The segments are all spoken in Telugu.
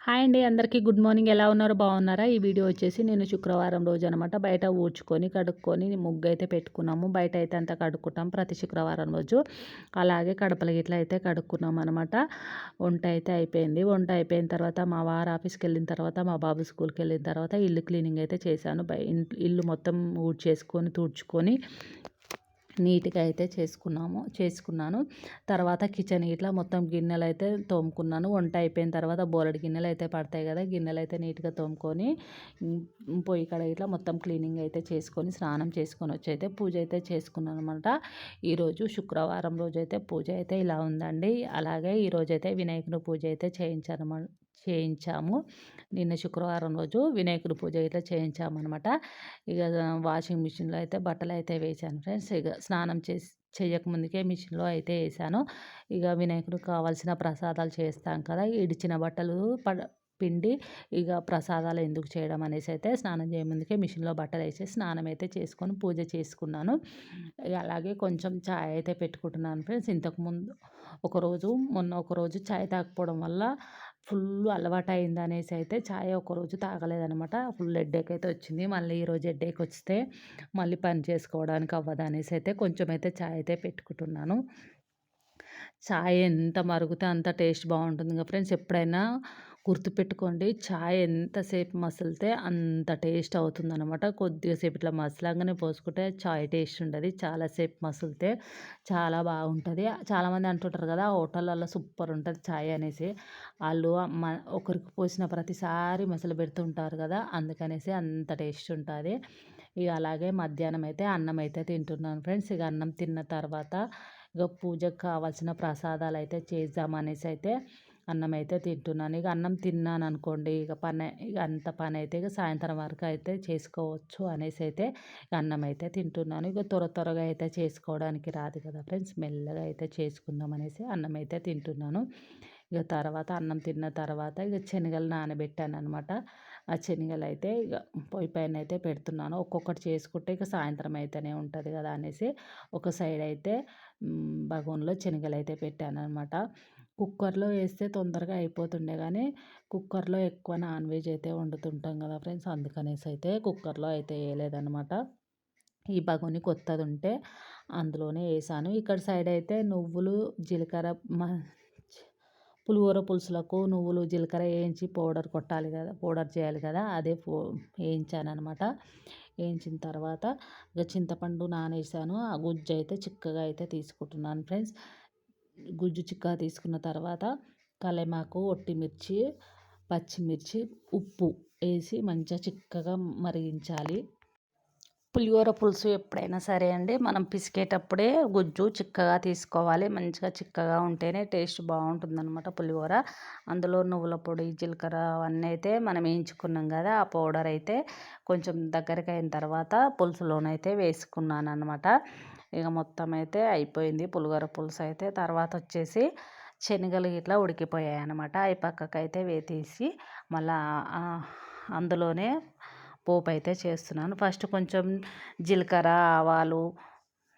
హాయ్ అండి. అందరికీ గుడ్ మార్నింగ్. ఎలా ఉన్నారు? బాగున్నారా? ఈ వీడియో వచ్చేసి నేను శుక్రవారం రోజు అనమాట బయట ఊడ్చుకొని, కడుక్కొని ముగ్గైతే పెట్టుకున్నాము. బయట అయితే అంతా కడుక్కుంటాం ప్రతి శుక్రవారం రోజు. అలాగే కడపలు గిట్ల అయితే కడుక్కున్నాం అనమాట. వంట అయితే అయిపోయింది. వంట అయిపోయిన తర్వాత మా వారు ఆఫీస్కి వెళ్ళిన తర్వాత, మా బాబు స్కూల్కి వెళ్ళిన తర్వాత ఇల్లు క్లీనింగ్ అయితే చేశాను. ఇల్లు మొత్తం ఊడ్చేసుకొని, తుడుచుకొని నీట్గా అయితే చేసుకున్నాను. తర్వాత కిచెన్ ఇట్లా మొత్తం గిన్నెలు అయితే తోముకున్నాను. వంట అయిపోయిన తర్వాత బోలెడు గిన్నెలు అయితే పడతాయి కదా, గిన్నెలు అయితే నీట్గా తోముకొని పొయ్యి కాడ ఇట్లా మొత్తం క్లీనింగ్ అయితే చేసుకొని, స్నానం చేసుకొని వచ్చి అయితే పూజ అయితే చేసుకున్నాను అనమాట. ఈరోజు శుక్రవారం రోజు అయితే పూజ అయితే ఇలా ఉందండి. అలాగే ఈరోజైతే వినాయకుని పూజ అయితే చేయించాము. నిన్న శుక్రవారం రోజు వినాయకుడి పూజ ఇట్లా చేయించామన్నమాట. ఇక వాషింగ్ మిషన్లో అయితే బట్టలు అయితే వేసాను ఫ్రెండ్స్. ఇక స్నానం చేయకముందుకే మిషన్లో అయితే వేసాను. ఇక వినాయకుడికి కావాల్సిన ప్రసాదాలు చేస్తాం కదా, ఇడిచిన బట్టలు పిండి ఇక ప్రసాదాలు ఎందుకు చేయడం అనేసి అయితే స్నానం చేయముందుకే మిషన్లో బట్టలు వేసి స్నానం అయితే చేసుకొని పూజ చేసుకున్నాను. ఇక అలాగే కొంచెం చాయ్ అయితే పెట్టుకుంటున్నాను ఫ్రెండ్స్. ఇంతకుముందు మొన్న ఒకరోజు చాయ్ తాగకపోవడం వల్ల ఫుల్ అలవాటు అయింది అనేసి అయితే చాయ్ ఒకరోజు తాగలేదనమాట. ఫుల్ హెడ్ఏక్ అయితే వచ్చింది. మళ్ళీ ఈరోజు హెడ్ఏక్ వస్తే మళ్ళీ పని చేసుకోవడానికి అవ్వదు అనేసి అయితే కొంచెం అయితే చాయ్ అయితే పెట్టుకుంటున్నాను. చాయ్ ఎంత మరుగుతే అంత టేస్ట్ బాగుంటుంది కదా ఫ్రెండ్స్. ఎప్పుడైనా గుర్తుపెట్టుకోండి, చాయ్ ఎంతసేపు మసిలితే అంత టేస్ట్ అవుతుందన్నమాట. కొద్దిగా సేపు ఇట్లా మసలంగానే పోసుకుంటే చాయ్ టేస్ట్ ఉండదు. చాలాసేపు మసిలితే చాలా బాగుంటుంది. చాలామంది అంటుంటారు కదా హోటళ్ళల్లో సూపర్ ఉంటుంది చాయ్ అనేసి. వాళ్ళు ఒకరికి పోసిన ప్రతిసారి మసలు పెడుతుంటారు కదా, అందుకనేసి అంత టేస్ట్ ఉంటుంది. ఇక అలాగే మధ్యాహ్నం అయితే అన్నం అయితే తింటున్నాను ఫ్రెండ్స్. ఇక అన్నం తిన్న తర్వాత ఇక పూజకు కావాల్సిన ప్రసాదాలు అయితే చేద్దామనేసి అయితే అన్నం అయితే తింటున్నాను. ఇక అన్నం తిన్నాను అనుకోండి, ఇక అంత పని అయితే ఇక సాయంత్రం వరకు అయితే చేసుకోవచ్చు అనేసి అయితే అన్నం అయితే తింటున్నాను. ఇక త్వరగా అయితే చేసుకోవడానికి రాదు కదా ఫ్రెండ్స్, మెల్లగా అయితే చేసుకుందాం అనేసి అన్నం అయితే తింటున్నాను. ఇక తర్వాత అన్నం తిన్న తర్వాత ఇక శనగలు నానబెట్టాను అనమాట. ఆ శనగలు అయితే ఇక పొయ్యి పైన అయితే పెడుతున్నాను. ఒక్కొక్కటి చేసుకుంటే ఇక సాయంత్రం అయితేనే ఉంటుంది కదా అనేసి ఒక సైడ్ అయితే బగోన్లో శనగలు అయితే పెట్టాను అనమాట. కుక్కర్లో వేస్తే తొందరగా అయిపోతుండే కానీ కుక్కర్లో ఎక్కువ నాన్ వెజ్ అయితే వండుతుంటాం కదా ఫ్రెండ్స్, అందుకనేసి అయితే కుక్కర్లో అయితే వేయలేదనమాట. ఈ బగోని కొత్తది ఉంటే అందులోనే వేసాను. ఇక్కడ సైడ్ అయితే నువ్వులు జీలకర్ర పులిహోర పులుసులకు నువ్వులు జీలకర్ర వేయించి పౌడర్ చేయాలి కదా, అదే వేయించానమాట. వేయించిన తర్వాత ఇక చింతపండు నానేసాను. ఆ గుజ్జు అయితే చిక్కగా అయితే తీసుకుంటున్నాను ఫ్రెండ్స్. గుజ్జు చిక్కగా తీసుకున్న తర్వాత కలెమాకు, ఒట్టిమిర్చి, పచ్చిమిర్చి, ఉప్పు వేసి మంచిగా చిక్కగా మరిగించాలి. పులిహోర పులుసు ఎప్పుడైనా సరే అండి, మనం పిసికేటప్పుడే గుజ్జు చిక్కగా తీసుకోవాలి. మంచిగా చిక్కగా ఉంటేనే టేస్ట్ బాగుంటుందన్నమాట పులిహోర. అందులో నువ్వుల పొడి, జీలకర్ర అవన్నీ అయితే మనం వేయించుకున్నాం కదా, ఆ పౌడర్ అయితే కొంచెం దగ్గరికి అయిన తర్వాత పులుసులోనైతే వేసుకున్నాను అనమాట. ఇక మొత్తం అయితే అయిపోయింది పులిహోర పులుసు అయితే. తర్వాత వచ్చేసి శనగలు ఇట్లా ఉడికిపోయాయి అనమాట. అవి పక్కకు అయితే తీసి మళ్ళా అందులోనే పోపు అయితే చేస్తున్నాను. ఫస్ట్ కొంచెం జీలకర్ర, ఆవాలు,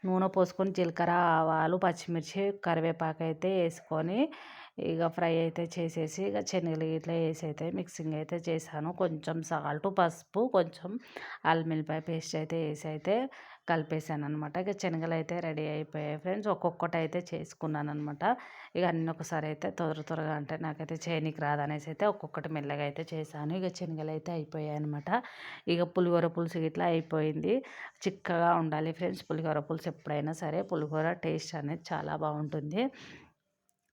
నూనె పోసుకొని జీలకర్ర, ఆవాలు, పచ్చిమిర్చి, కరివేపాకు అయితే వేసుకొని ఇక ఫ్రై అయితే చేసేసి ఇక శనగలు ఇట్లా వేసి అయితే మిక్సింగ్ అయితే చేశాను. కొంచెం సాల్ట్, పసుపు, కొంచెం అల్లం వెల్లిపాయ పేస్ట్ అయితే వేసి అయితే కలిపేసాను అనమాట. ఇక శనగలు అయితే రెడీ అయిపోయాయి ఫ్రెండ్స్. ఒక్కొక్కటి అయితే చేసుకున్నాను అనమాట. ఇక అన్నీ ఒకసారి అయితే త్వరగా అంటే నాకైతే చేయనీకి రాదనేసి అయితే ఒక్కొక్కటి మెల్లగా అయితే చేశాను. ఇక శనగలు అయితే అయిపోయాయి అనమాట. ఇక పులిహోర పులుసు ఇట్లా అయిపోయింది. చిక్కగా ఉండాలి ఫ్రెండ్స్ పులిహోర పులుసు ఎప్పుడైనా సరే. పులిహోర టేస్ట్ అనేది చాలా బాగుంటుంది.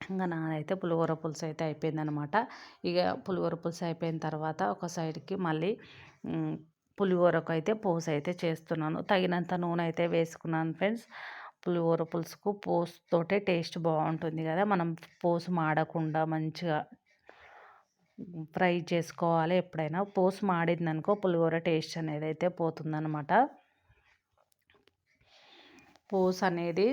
ఇంకా నాదైతే పులిహోర పులుసు అయితే అయిపోయిందనమాట. ఇక పులిహోర పులుసు అయిపోయిన తర్వాత ఒక సైడ్కి మళ్ళీ పులిహోరకు అయితే పోసు అయితే చేస్తున్నాను. తగినంత నూనె అయితే వేసుకున్నాను ఫ్రెండ్స్. పులిహోర పులుసుకు పోసుతోటే టేస్ట్ బాగుంటుంది కదా, మనం పోసు మాడకుండా మంచిగా ఫ్రై చేసుకోవాలి. ఎప్పుడైనా పోసు మాడిందనుకో పులిహోర టేస్ట్ అనేది అయితే పోతుందనమాట. పోసు అనేది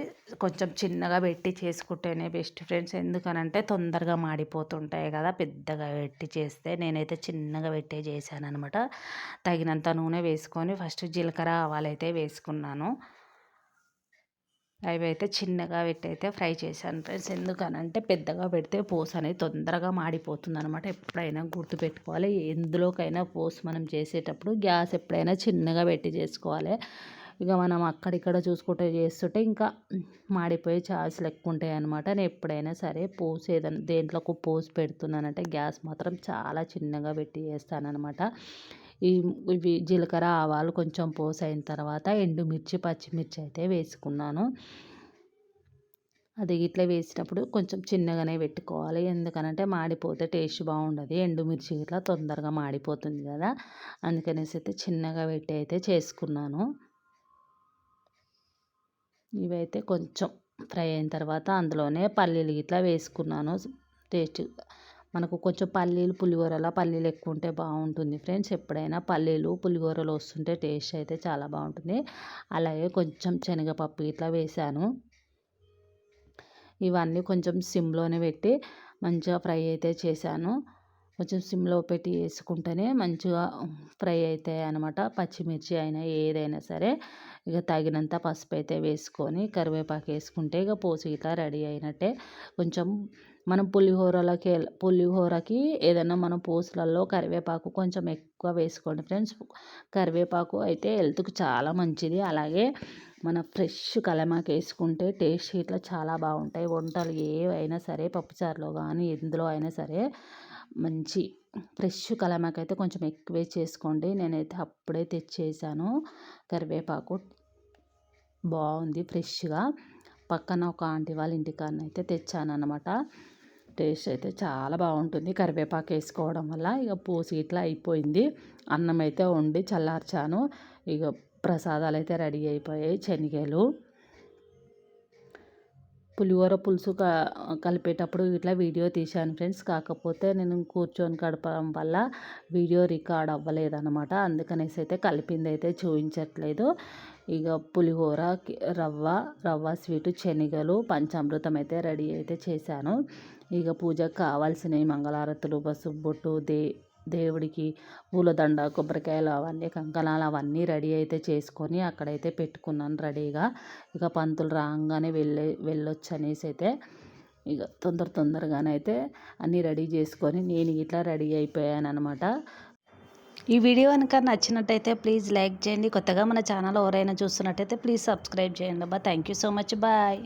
కొంచెం చిన్నగా పెట్టి చేసుకుంటేనే బెస్ట్ ఫ్రెండ్స్. ఎందుకనంటే తొందరగా మాడిపోతుంటాయి కదా పెద్దగా పెట్టి చేస్తే. నేనైతే చిన్నగా పెట్టే చేశాను అనమాట. తగినంత నూనె వేసుకొని ఫస్ట్ జీలకర్ర, ఆవాలు అయితే వేసుకున్నాను. అవి అయితే చిన్నగా పెట్టి అయితే ఫ్రై చేశాను ఫ్రెండ్స్. ఎందుకనంటే పెద్దగా పెడితే పోస్ అనేది తొందరగా మాడిపోతుంది అనమాట. ఎప్పుడైనా గుర్తుపెట్టుకోవాలి, ఎందులోకైనా పోస్ మనం చేసేటప్పుడు గ్యాస్ ఎప్పుడైనా చిన్నగా పెట్టి చేసుకోవాలి. ఇక మనం అక్కడిక్కడ చూసుకుంటే చేస్తుంటే ఇంకా మాడిపోయే ఛాన్సులు ఎక్కువ ఉంటాయి అనమాట. నేను ఎప్పుడైనా సరే పోస్ ఏదైనా దేంట్లోకి పోస్ పెడుతున్నానంటే గ్యాస్ మాత్రం చాలా చిన్నగా పెట్టి చేస్తానన్నమాట. ఇవి జీలకర్ర ఆవాలు కొంచెం పోస్ అయిన తర్వాత ఎండుమిర్చి పచ్చిమిర్చి అయితే వేసుకున్నాను. అది ఇట్లా వేసినప్పుడు కొంచెం చిన్నగానే పెట్టుకోవాలి, ఎందుకనంటే మాడిపోతే టేస్ట్ బాగుండదు. ఎండుమిర్చి ఇట్లా తొందరగా మాడిపోతుంది కదా, అందుకనేసి అయితే చిన్నగా పెట్టి అయితే చేసుకున్నాను. ఇవైతే కొంచెం ఫ్రై అయిన తర్వాత అందులోనే పల్లీలు ఇట్లా వేసుకున్నాను. టేస్ట్ మనకు కొంచెం పులిహోరలో పల్లీలు ఎక్కువ ఉంటే బాగుంటుంది ఫ్రెండ్స్. ఎప్పుడైనా పల్లీలు పులిహోరలో వస్తుంటే టేస్ట్ అయితే చాలా బాగుంటుంది. అలాగే కొంచెం శనగపప్పు ఇట్లా వేసాను. ఇవన్నీ కొంచెం సిమ్లోనే పెట్టి మంచిగా ఫ్రై అయితే చేశాను. కొంచెం సిమ్లో పెట్టి వేసుకుంటేనే మంచిగా ఫ్రై అవుతాయి అనమాట. పచ్చిమిర్చి అయినా ఏదైనా సరే. ఇక తగినంత పసుపు అయితే వేసుకొని కరివేపాకు వేసుకుంటే ఇక పోసి ఇట్లా రెడీ అయినట్టే. కొంచెం మనం పులిహోరకి ఏదైనా మనం పోసులలో కరివేపాకు కొంచెం ఎక్కువ వేసుకోండి ఫ్రెండ్స్. కరివేపాకు అయితే హెల్త్కి చాలా మంచిది. అలాగే మన ఫ్రెష్ కలమాకు వేసుకుంటే టేస్ట్ ఇట్లా చాలా బాగుంటాయి వంటలు ఏవైనా సరే. పప్పుచారులో కానీ ఎందులో అయినా సరే మంచి ఫ్రెష్ కలమాకు అయితే కొంచెం ఎక్కువే చేసుకోండి. నేనైతే అప్పుడే తెచ్చేసాను కరివేపాకు, బాగుంది ఫ్రెష్గా. పక్కన ఒక ఆంటీ వాళ్ళ ఇంటికాడనైతే తెచ్చాను అనమాట. టేస్ట్ అయితే చాలా బాగుంటుంది కరివేపాకు వేసుకోవడం వల్ల. ఇక పోసి ఇట్లా అయిపోయింది. అన్నం అయితే వండి చల్లార్చాను. ఇక ప్రసాదాలు అయితే రెడీ అయిపోయాయి. శనగలు పులిహోర పులుసు కలిపేటప్పుడు ఇట్లా వీడియో తీశాను ఫ్రెండ్స్. కాకపోతే నేను కూర్చొని కడపడం వల్ల వీడియో రికార్డ్ అవ్వలేదన్నమాట. అందుకనేసి అయితే కలిపింది అయితే చూపించట్లేదు. ఇక పులిహోర రవ్వ స్వీటు శనగలు పంచామృతం అయితే రెడీ అయితే చేశాను. ఇక పూజకు కావాల్సినవి మంగళారతులు పసుపు బొట్టు దేవుడికి పూలదండ కొబ్బరికాయలు అవన్నీ కంకణాలు అవన్నీ రెడీ అయితే చేసుకొని అక్కడైతే పెట్టుకున్నాను రెడీగా. ఇక పంతులు రాగానే వెళ్ళొచ్చు అనేసి అయితే ఇక తొందరగానైతే అన్నీ రెడీ చేసుకొని నేను ఇట్లా రెడీ అయిపోయాను అనమాట. ఈ వీడియో కనుక నచ్చినట్టయితే ప్లీజ్ లైక్ చేయండి. కొత్తగా మన ఛానల్ ఎవరైనా చూస్తున్నట్టయితే ప్లీజ్ సబ్స్క్రైబ్ చేయండి అబ్బా. Thank you so much. Bye.